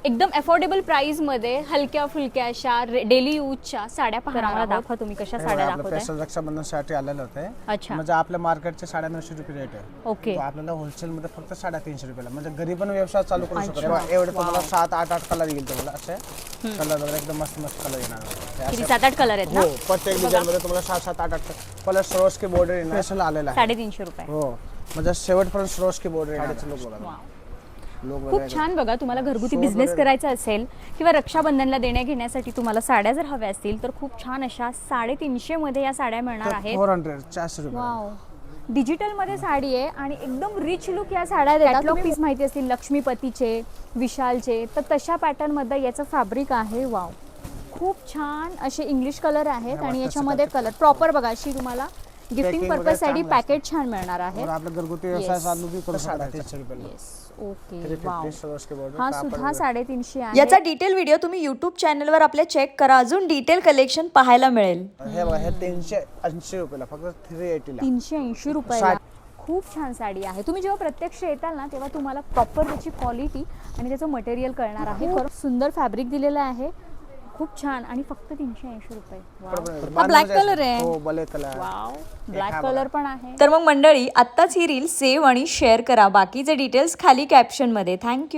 एकदम affordable price मध्ये हलक्या फुलक्या अशा डेली यूजच्या साड्या पाहणार दाखवा तुम्ही कशा साड्या दाखवताय. स्पेशल रक्षाबंधनसाठी आलेले होते. अच्छा. म्हणजे आपल्या मार्केटचे 950 रुपये रेट आहे. ओके. तो आपल्याला होलसेल मध्ये फक्त 350 रुपयाला, म्हणजे घरी पण व्यवसाय चालू करू शकतो. एवढे तुम्हाला 7-8 कलर येईल तुम्हाला असे कलर वगैरे एकदम मस्त मस्त कलर येणार. किती 7-8 कलर आहेत ना. हो, प्रत्येक डिझाइन मध्ये तुम्हाला 7-8 कलर सरोस्की बॉर्डर येणार. स्पेशल आलेला आहे 350 रुपये. हो, म्हणजे शेवटपर्यंत सरोस्की बॉर्डर येणार. लोक बघा. खूप छान. बघा तुम्हाला घरगुती बिझनेस करायचा असेल किंवा रक्षाबंधनला देण्या घेण्यासाठी तुम्हाला साड्या जर हव्या असतील तर खूप छान अशा 350 मध्ये या साड्या मिळणार आहेत. 400 रुपये. वाव. डिजिटल मध्ये साडी आहे आणि एकदम रिच लुक या साड्या देतात. कॅटलॉग पीस माहिती असतील लक्ष्मीपतीचे, विशालचे, तर तशा पॅटर्न मध्ये याचं फॅब्रिक आहे. वाव, खूप छान असे इंग्लिश कलर आहेत आणि याच्यामध्ये कलर प्रॉपर बघा अशी तुम्हाला गिफ्टिंग पर्पज साठी पॅकेट छान मिळणार आहे. और आपलं घरगुती व्यवसाय चालू बी करू शकता 350 रुपयाला. ओके. वाव, सरोस्की बॉर्डर हा सुद्धा 350 आहे. याचा डिटेल व्हिडिओ तुम्ही यूट्यूब चॅनलवर आपल्या चेक करा, अजून डिटेल कलेक्शन पाहायला मिळेल. हे बघा, हे 380 रुपयाला, फक्त 380 ला. 380 रुपयाला खूप छान साडी आहे. तुम्ही जेव्हा प्रत्यक्ष येताल ना तेव्हा तुम्हाला प्रॉपर त्याची क्वालिटी आणि त्याचं मटेरियल कळणार आहे. खरंच सुंदर फॅब्रिक दिलेलं आहे, खूप छान, आणि फक्त 380 रुपये. हा ब्लॅक कलर आहे. हो, black colour. Wow, black colour पण आहे. तर मग मंडळी, आत्ताच ही रील सेव्ह आणि शेअर करा. बाकीचे डिटेल्स खाली कॅप्शनमध्ये. थँक्यू.